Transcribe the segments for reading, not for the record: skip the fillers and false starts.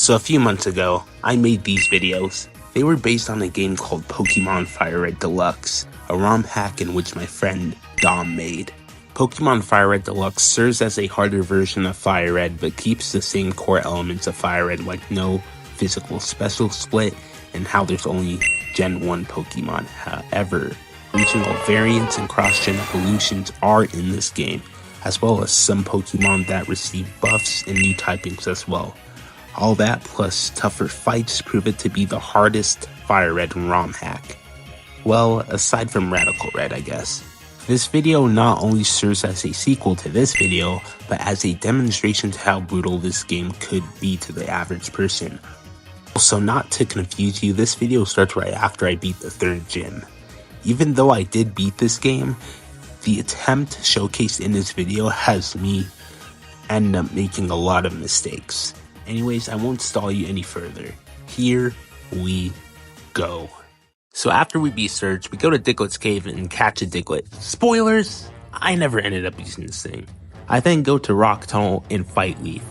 So a few months ago, I made these videos. They were based on a game called Pokemon FireRed Deluxe, a ROM hack in which my friend Dom made. Pokemon FireRed Deluxe serves as a harder version of FireRed but keeps the same core elements of FireRed, like no physical special split and how there's only Gen 1 Pokemon. However, regional variants and cross-gen evolutions are in this game, as well as some Pokemon that receive buffs and new typings as well. All that plus tougher fights prove it to be the hardest FireRed ROM hack. Well, aside from Radical Red, I guess. This video not only serves as a sequel to this video, but as a demonstration to how brutal this game could be to the average person. Also, not to confuse you, this video starts right after I beat the 3rd gym. Even though I did beat this game, the attempt showcased in this video has me end up making a lot of mistakes. Anyways, I won't stall you any further. Here we go. So after we beat Surge, we go to Diglett Cave and catch a Diglett. Spoilers! I never ended up using this thing. I then go to Rock Tunnel and fight Leaf.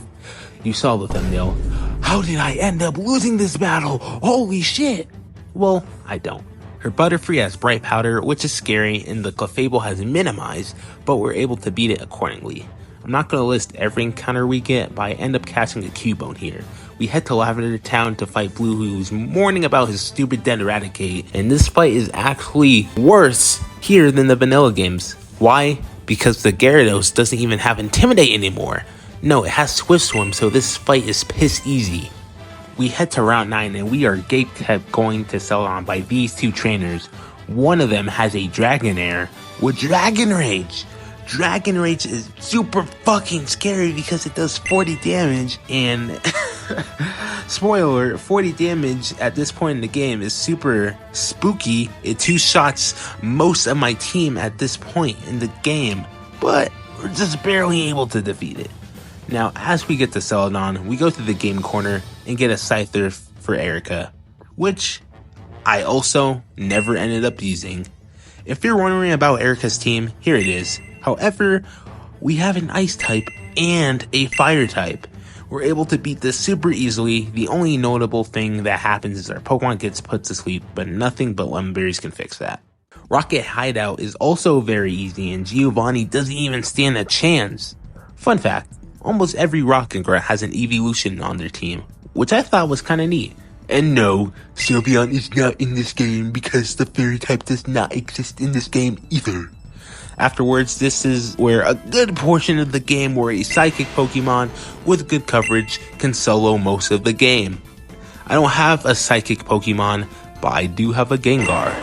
You saw the thumbnail. How did I end up losing this battle? Holy shit! Well, I don't. Her Butterfree has Bright Powder, which is scary, and the Clefable has Minimize, but we're able to beat it accordingly. I'm not going to list every encounter we get, but I end up catching a Cubone here. We head to Lavender Town to fight Blue, who's mourning about his stupid dead Eradicate, and this fight is actually worse here than the vanilla games. Why? Because the Gyarados doesn't even have Intimidate anymore. No, it has Swift Swim, so this fight is piss easy. We head to Route 9 and we are gate-kept going to Celadon by these two trainers. One of them has a Dragonair with Dragon Rage. Dragon Rage is super fucking scary because it does 40 damage and spoiler, 40 damage at this point in the game is super spooky. It two-shots most of my team at this point in the game, but we're just barely able to defeat it. Now, as we get to Celadon, we go to the game corner and get a Scyther for Erica, which I also never ended up using. If you're wondering about Erica's team, here it is. However, we have an Ice type and a Fire type. We're able to beat this super easily. The only notable thing that happens is our Pokemon gets put to sleep, but nothing but Lemon Berries can fix that. Rocket Hideout is also very easy, and Giovanni doesn't even stand a chance. Fun fact, almost every Rocket Girl has an evolution on their team, which I thought was kinda neat. And no, Sylveon is not in this game because the Fairy type does not exist in this game either. Afterwards, this is where a good portion of the game where a Psychic Pokemon with good coverage can solo most of the game. I don't have a Psychic Pokemon, but I do have a Gengar.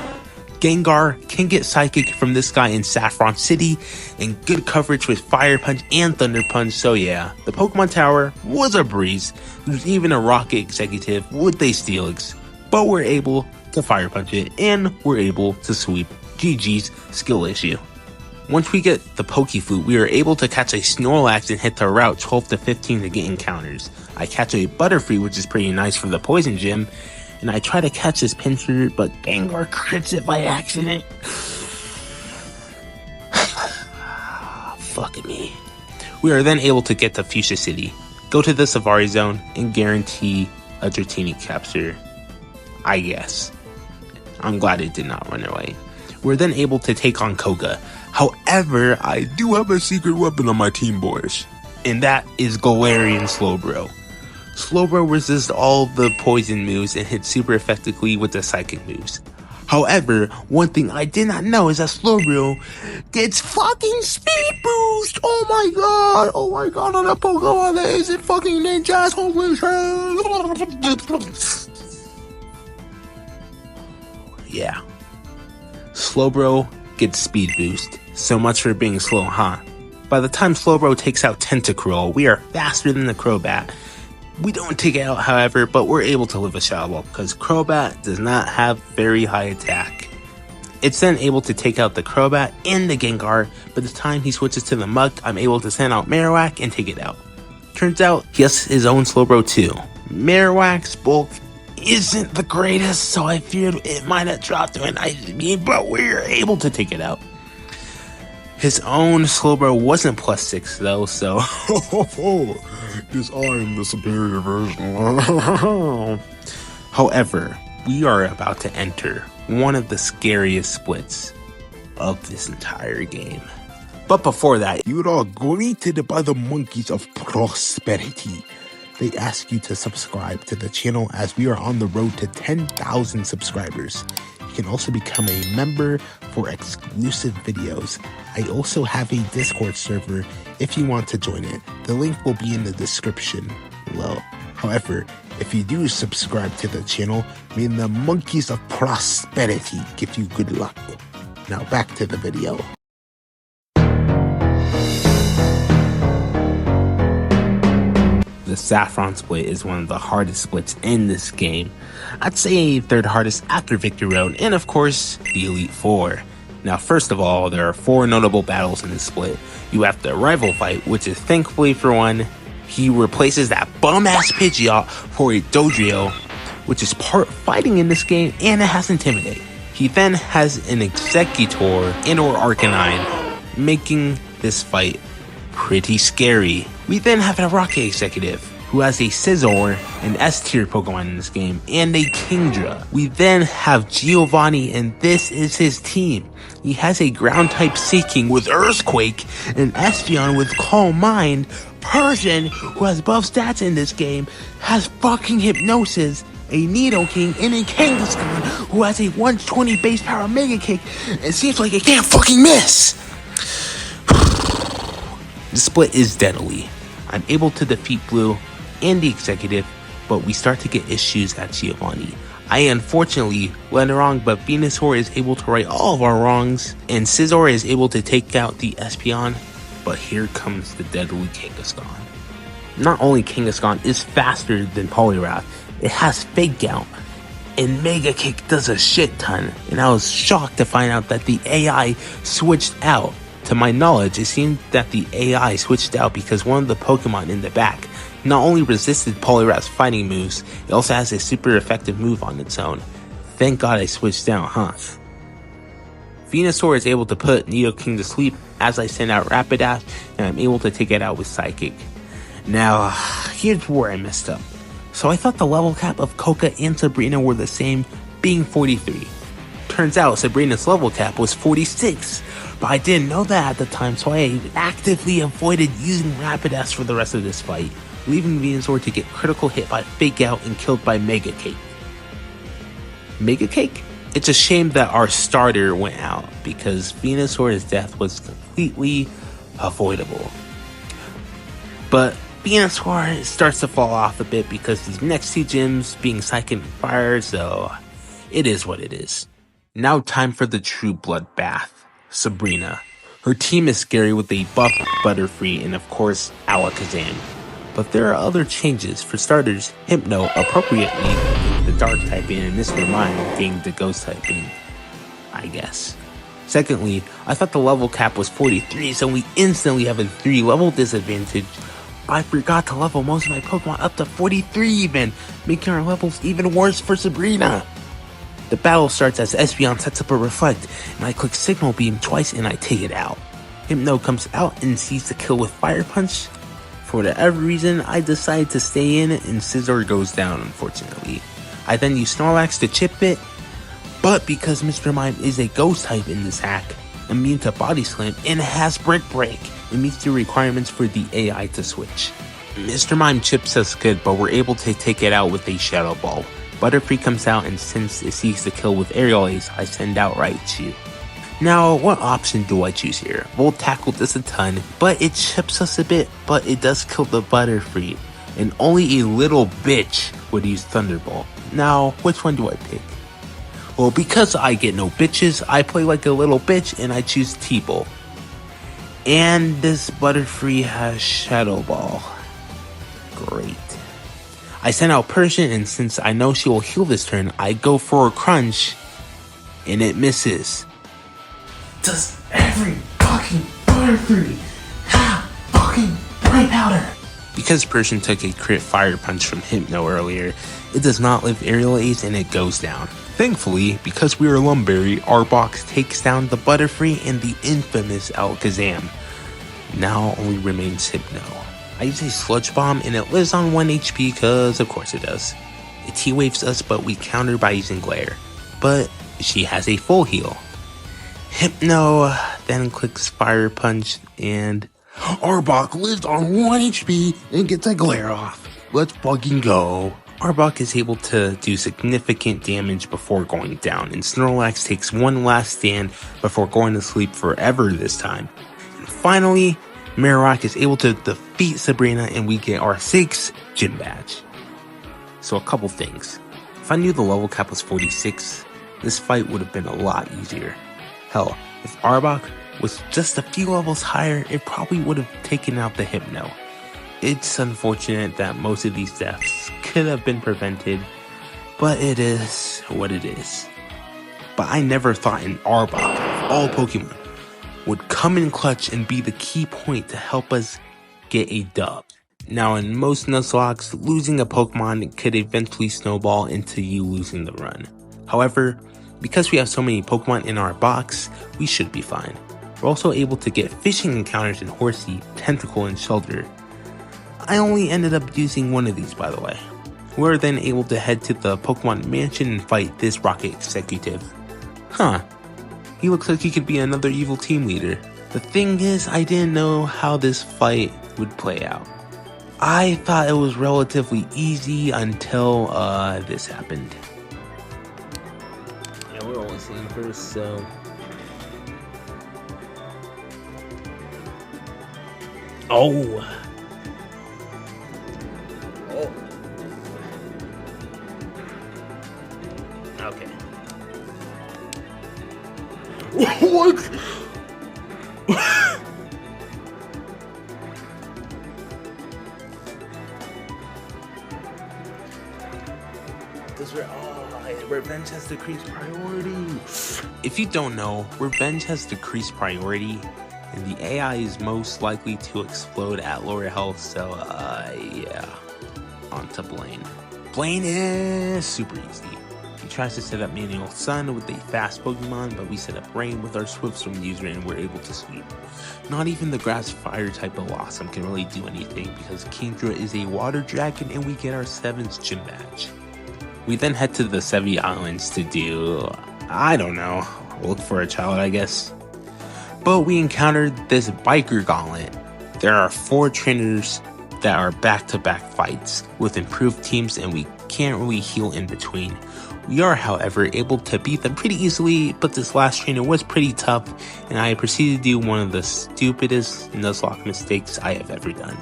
Gengar can get Psychic from this guy in Saffron City, and good coverage with Fire Punch and Thunder Punch, so yeah, the Pokemon Tower was a breeze. There's even a Rocket Executive with a Steelix, but we're able to Fire Punch it, and we're able to sweep. GG's skill issue. Once we get the Pokeflute, we are able to catch a Snorlax and hit the route 12 to 15 to get encounters. I catch a Butterfree, which is pretty nice for the Poison Gym, and I try to catch this Pinsir, but Gengar crits it by accident. Fuck me. We are then able to get to Fuchsia City, go to the Safari Zone, and guarantee a Dratini capture. I guess. I'm glad it did not run away. We're then able to take on Koga. However, I do have a secret weapon on my team, boys, and that is Galarian Slowbro. Slowbro resists all the poison moves and hits super effectively with the psychic moves. However, one thing I did not know is that Slowbro gets fucking speed boost! Oh my god, on a Pokemon that isn't fucking ninjas, holy shit! Yeah. Slowbro gets speed boost. So much for being slow, huh? By the time Slowbro takes out Tentacruel, we are faster than the Crobat. We don't take it out, however, but we're able to live a Shadow Ball because Crobat does not have very high attack. It's then able to take out the Crobat and the Gengar. By the time he switches to the Muk, I'm able to send out Marowak and take it out. Turns out he has his own Slowbro too. Marowak's bulk isn't the greatest, so I feared it might have dropped to an Ice Beam, but we're able to take it out. His own slowbro wasn't +6 though, so Because I'm the superior version. however, we are about to enter one of the scariest splits of this entire game. But before that, You are greeted by the monkeys of prosperity. They ask you to subscribe to the channel as we are on the road to 10,000 subscribers. You can also become a member for exclusive videos. I also have a Discord server if you want to join it. The link will be in the description below. However, if you do subscribe to the channel, may the monkeys of prosperity give you good luck. Now back to the video. the Saffron split is one of the hardest splits in this game. I'd say third hardest after Victory Road, and of course, the Elite Four. Now, first of all, there are 4 notable battles in this split. You have the rival fight, which is thankfully for one, he replaces that bum-ass Pidgeot for a Dodrio, which is part fighting in this game, and it has Intimidate. He then has an Executor and or Arcanine, making this fight pretty scary. We then have a Rocket Executive, who has a Scizor, an S-tier Pokemon in this game, and a Kingdra. We then have Giovanni, and this is his team. He has a Ground-type Seaking with Earthquake, an Espeon with Calm Mind, Persian, who has buff stats in this game, has fucking Hypnosis, a Nidoking, and a Kangaskhan, who has a 120 base power Mega Kick. It seems like it can't fucking miss! The split is deadly. I'm able to defeat Blue and the Executive, but we start to get issues at Giovanni. I unfortunately led wrong, but Venusaur is able to right all of our wrongs, and Scizor is able to take out the Espeon, but here comes the deadly Kangaskhan. Not only Kangaskhan is faster than Poliwrath, it has Fake Out, and Mega Kick does a shit ton, and I was shocked to find out that the AI switched out. To my knowledge, it seemed that the AI switched out because one of the Pokemon in the back not only resisted Poliwrath's fighting moves, it also has a super effective move on its own. Thank God I switched out, huh? Venusaur is able to put Nidoking to sleep as I send out Rapidash, and I'm able to take it out with Psychic. Now, here's where I messed up. So I thought the level cap of Coca and Sabrina were the same, being 43. Turns out Sabrina's level cap was 46, but I didn't know that at the time, so I actively avoided using Rapidash for the rest of this fight, leaving Venusaur to get critical hit by Fake Out and killed by Mega Cake. Mega Cake? It's a shame that our starter went out, because Venusaur's death was completely avoidable. But Venusaur starts to fall off a bit because his next 2 gyms being Psychic and Fire, so it is what it is. Now time for the true bloodbath. Sabrina. Her team is scary with a buff Butterfree and of course Alakazam. But there are other changes. For starters, Hypno appropriately getting the Dark typing and Mr. Mime getting the Ghost typing, I guess. Secondly, I thought the level cap was 43, so we instantly have a 3 level disadvantage. But I forgot to level most of my Pokemon up to 43 even, making our levels even worse for Sabrina. The battle starts as Espeon sets up a Reflect, and I click Signal Beam twice and I take it out. Hypno comes out and sees the kill with Fire Punch. For whatever reason, I decide to stay in and Scizor goes down, unfortunately. I then use Snorlax to chip it, but because Mr. Mime is a Ghost type in this hack, immune to Body Slam and has Brick Break, it meets the requirements for the AI to switch. Mr. Mime chips us good, but we're able to take it out with a Shadow Ball. Butterfree comes out, and since it sees the kill with Aerial Ace, I send out Raichu. Now, what option do I choose here? Volt Tackle does a ton, but it chips us a bit, but it does kill the Butterfree, and only a little bitch would use Thunderbolt. Now, which one do I pick? Well, because I get no bitches, I play like a little bitch, and I choose T-Bolt. And this Butterfree has Shadow Ball. Great. I send out Persian, and since I know she will heal this turn, I go for a Crunch, and it misses. Does every fucking Butterfree have fucking Bright Powder? Because Persian took a crit Fire Punch from Hypno earlier, it does not live Aerial Ace and it goes down. Thankfully, because we are Lumberry, our box takes down the Butterfree and the infamous Alakazam. Now only remains Hypno. I use a Sludge Bomb and it lives on 1 HP because of course it does. It T-Waves us but we counter by using Glare. But she has a full heal. Hypno then clicks Fire Punch and Arbok lives on 1 HP and gets a Glare off. Let's fucking go. Arbok is able to do significant damage before going down, and Snorlax takes one last stand before going to sleep forever this time. And finally, Marowak is able to defeat Sabrina and we get our 6th gym badge. So a couple things. If I knew the level cap was 46, this fight would have been a lot easier. Hell, if Arbok was just a few levels higher, it probably would have taken out the Hypno. It's unfortunate that most of these deaths could have been prevented, but it is what it is. But I never thought an Arbok, of all Pokemon, would come in clutch and be the key point to help us get a dub. Now in most Nuzlocks, losing a Pokemon could eventually snowball into you losing the run. However, because we have so many Pokemon in our box, we should be fine. We're also able to get fishing encounters in Horsey, Tentacle, and Shelter. I only ended up using one of these, by the way. We're then able to head to the Pokemon Mansion and fight this Rocket Executive. Huh, he looks like he could be another evil team leader. The thing is, I didn't know how this fight would play out. I thought it was relatively easy until this happened. Yeah, we're only seeing first, so... Oh! Okay. What? Revenge has decreased priority. If you don't know, Revenge has decreased priority, and the AI is most likely to explode at lower health, so yeah. On to Blaine. Blaine is super easy. He tries to set up Manual Sun with a fast Pokemon, but we set up Rain with our Swift Swim user and we're able to sweep. Not even the Grass Fire type of Blossom can really do anything because Kingdra is a Water Dragon and we get our 7th gym badge. We then head to the Sevi Islands to do, I don't know, look for a child I guess. But we encountered this Biker Gauntlet. There are 4 trainers that are back-to-back fights with improved teams and we can't really heal in between. We are, however, able to beat them pretty easily, but this last trainer was pretty tough and I proceeded to do one of the stupidest Nuzlocke mistakes I have ever done.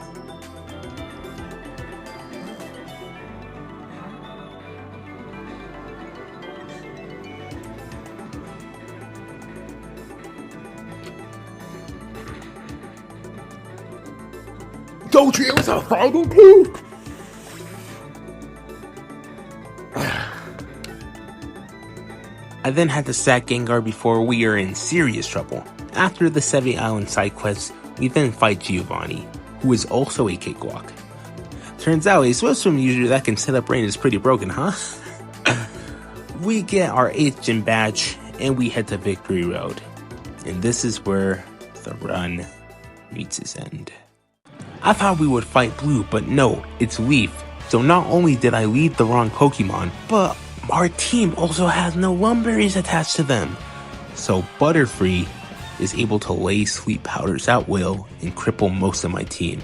Don't you use a fighting poop? I then had to sack Gengar before we are in serious trouble. After the Sevi Island side quest, we then fight Giovanni, who is also a cakewalk. Turns out a Swift Swim user that can set up Rain is pretty broken, huh? We get our 8th gym badge and we head to Victory Road. And this is where the run meets its end. I thought we would fight Blue, but no, it's Leaf. So not only did I lead the wrong Pokemon, but our team also has no Lumberries attached to them. So Butterfree is able to lay Sleep Powders at will and cripple most of my team.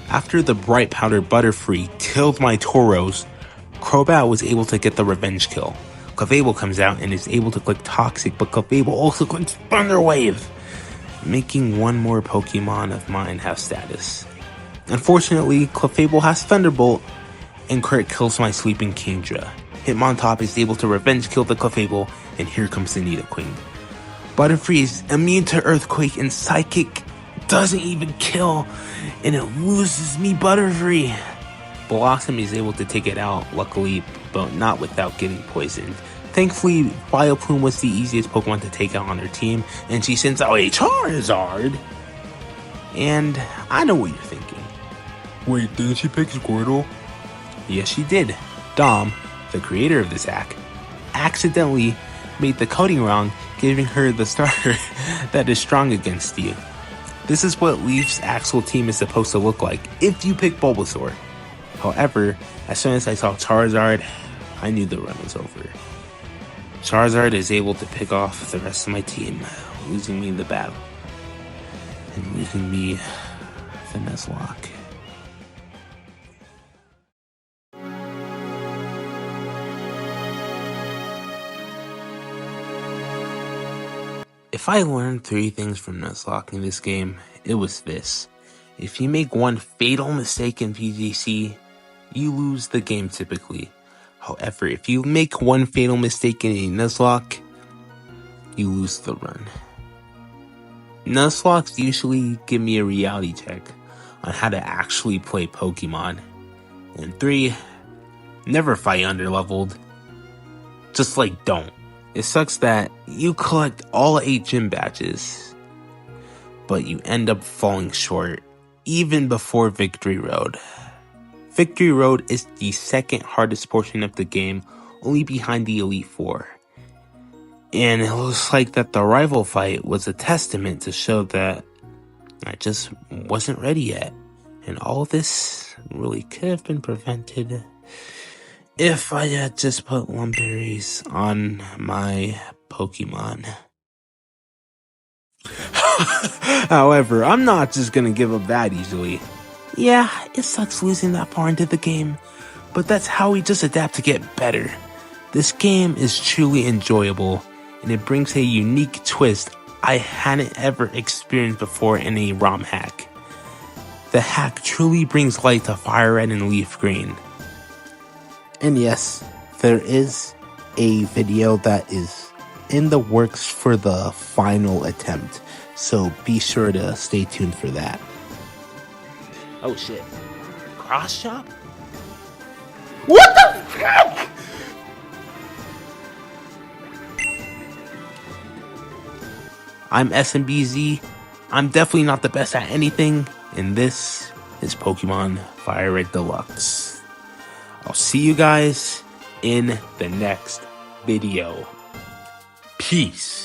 After the Bright Powder Butterfree killed my Tauros, Crobat was able to get the revenge kill. Clefable comes out and is able to click Toxic, but Clefable also clicks Thunder Wave, making one more Pokemon of mine have status. Unfortunately, Clefable has Thunderbolt, and crit kills my sleeping Kingdra. Hitmontop is able to revenge kill the Clefable, and here comes the Nidoqueen. Butterfree is immune to Earthquake, and Psychic doesn't even kill, and it loses me Butterfree. Blossom is able to take it out, luckily, but not without getting poisoned. Thankfully, Vileplume was the easiest Pokemon to take out on her team, and she sends out a Charizard. And I know what you're thinking. Wait, didn't she pick Squirtle? Yes, she did. Dom, the creator of this hack, accidentally made the coding wrong, giving her the starter that is strong against you. This is what Leaf's actual team is supposed to look like if you pick Bulbasaur. However, as soon as I saw Charizard, I knew the run was over. Charizard is able to pick off the rest of my team, losing me the battle. And losing me the Nuzlocke. If I learned 3 things from Nuzlocke in this game, it was this. If you make one fatal mistake in PGC, you lose the game typically. However, if you make one fatal mistake in a Nuzlocke, you lose the run. Nuzlocks usually give me a reality check on how to actually play Pokemon. And 3, never fight underleveled. Just don't. It sucks that you collect all 8 gym badges, but you end up falling short even before Victory Road. Victory Road is the second hardest portion of the game, only behind the Elite Four. And it looks like that the rival fight was a testament to show that I just wasn't ready yet. And all of this really could have been prevented if I had just put Lumberries on my Pokemon. However, I'm not just gonna give up that easily. Yeah, it sucks losing that far into the game, but that's how we just adapt to get better. This game is truly enjoyable, and it brings a unique twist I hadn't ever experienced before in a ROM hack. The hack truly brings light to FireRed and Leaf Green. And yes, there is a video that is in the works for the final attempt, so be sure to stay tuned for that. Oh shit. Cross chop? What the fuck? I'm SMBZ. I'm definitely not the best at anything, and this is Pokemon FireRed Deluxe. I'll see you guys in the next video. Peace.